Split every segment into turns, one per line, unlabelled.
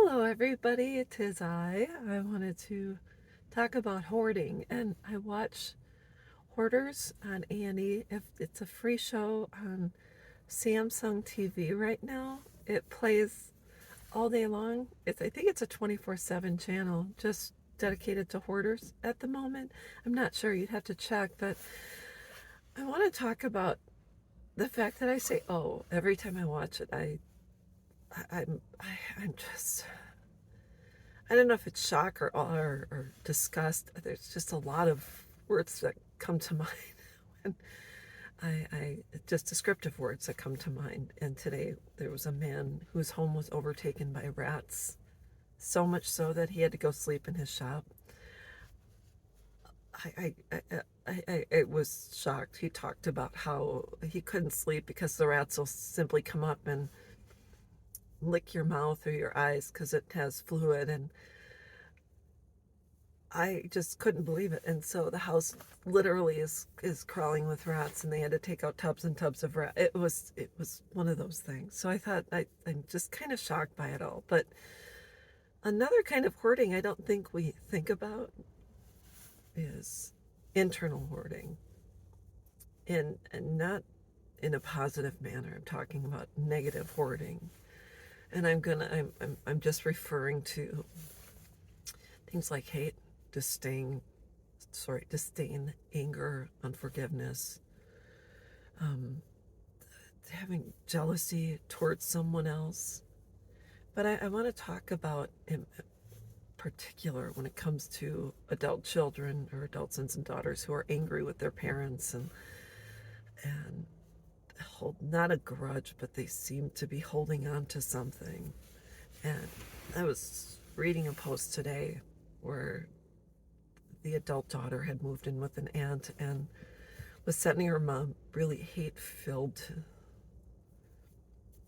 Hello, everybody. It is I. I wanted to talk about hoarding, and I watch Hoarders on A&E. If it's a free show on Samsung TV right now, it plays all day long. I think it's a 24/7 channel just dedicated to hoarders at the moment. I'm not sure. You'd have to check, but I want to talk about the fact that I say "oh" every time I watch it. I'm just, I don't know if it's shock or awe or disgust. There's just a lot of words that come to mind when just descriptive words that come to mind. And today there was a man whose home was overtaken by rats, so much so that he had to go sleep in his shop. I was shocked. He talked about how he couldn't sleep because the rats will simply come up and lick your mouth or your eyes because it has fluid, and I just couldn't believe it. And so the house literally is crawling with rats, and they had to take out tubs and tubs of rats. It was one of those things. So I thought I'm just kind of shocked by it all. But another kind of hoarding I don't think we think about is internal hoarding, and not in a positive manner. I'm talking about negative hoarding, and I'm just referring to things like hate, disdain, disdain, anger, unforgiveness, um, having jealousy towards someone else. But I want to talk about, in particular, when it comes to adult children or adult sons and daughters who are angry with their parents and hold not a grudge, but they seem to be holding on to something. And I was reading a post today where the adult daughter had moved in with an aunt and was sending her mom really hate-filled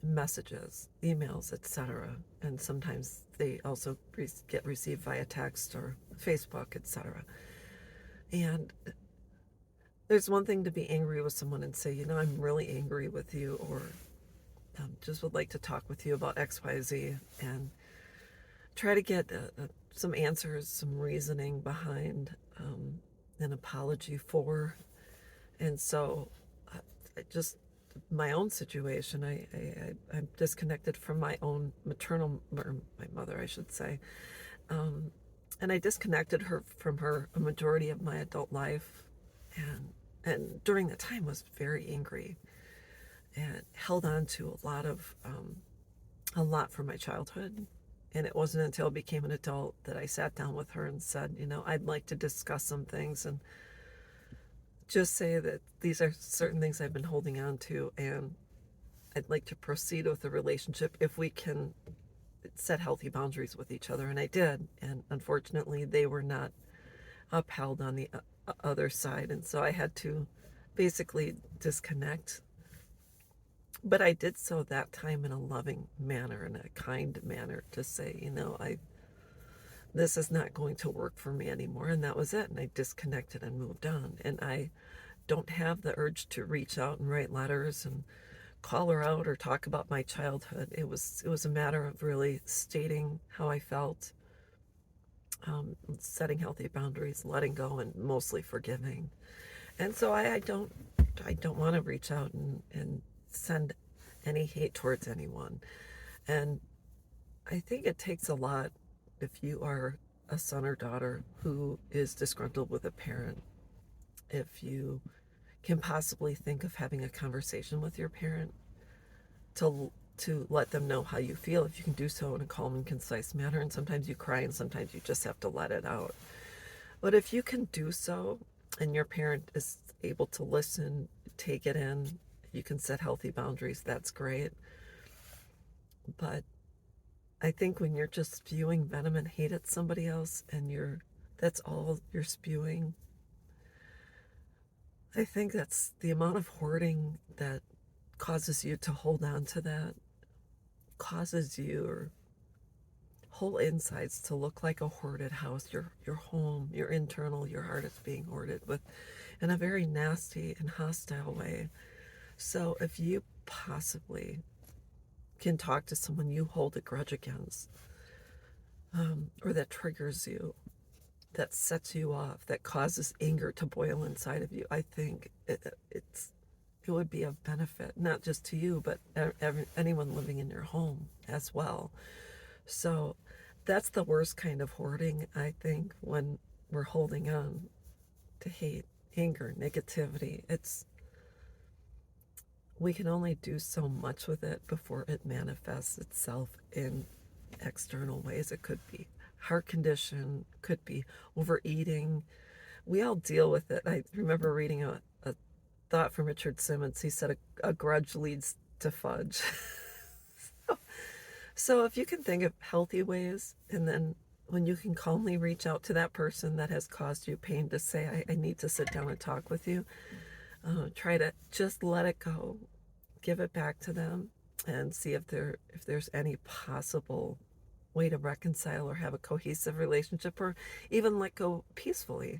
messages, emails, etc. And sometimes they also get received via text or Facebook, etc. And there's one thing to be angry with someone and say, I'm really angry with you, or just would like to talk with you about XYZ, and try to get some answers, some reasoning behind an apology for. And so just my own situation, I'm disconnected from my own maternal, or my mother, I should say. And I disconnected her from her a majority of my adult life. And during that time was very angry and held on to a lot from my childhood. And it wasn't until I became an adult that I sat down with her and said, I'd like to discuss some things and just say that these are certain things I've been holding on to, and I'd like to proceed with the relationship if we can set healthy boundaries with each other. And I did. And unfortunately, they were not upheld on the other side. And so I had to basically disconnect. But I did so that time in a loving manner, in a kind manner, to say, this is not going to work for me anymore. And that was it. And I disconnected and moved on. And I don't have the urge to reach out and write letters and call her out or talk about my childhood. It was a matter of really stating how I felt, setting healthy boundaries, letting go, and mostly forgiving. And so I don't want to reach out and send any hate towards anyone. And I think it takes a lot if you are a son or daughter who is disgruntled with a parent, if you can possibly think of having a conversation with your parent to let them know how you feel, if you can do so in a calm and concise manner. And sometimes you cry and sometimes you just have to let it out. But if you can do so and your parent is able to listen, take it in, you can set healthy boundaries, that's great. But I think when you're just spewing venom and hate at somebody else and that's all you're spewing, I think that's the amount of hoarding that causes you to hold on to that, causes your whole insides to look like a hoarded house, your home, your internal, your heart is being hoarded with in a very nasty and hostile way. So if you possibly can talk to someone you hold a grudge against, or that triggers you, that sets you off, that causes anger to boil inside of you, I think it would be of benefit, not just to you, but anyone living in your home as well. So that's the worst kind of hoarding, I think, when we're holding on to hate, anger, negativity. We can only do so much with it before it manifests itself in external ways. It could be heart condition, could be overeating. We all deal with it. I remember reading a thought from Richard Simmons. He said a grudge leads to fudge. So if you can think of healthy ways, and then when you can calmly reach out to that person that has caused you pain to say, I need to sit down and talk with you, try to just let it go, give it back to them, and see if there's any possible way to reconcile or have a cohesive relationship, or even let go peacefully.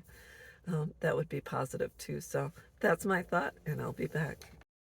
That would be positive too. So that's my thought, and I'll be back.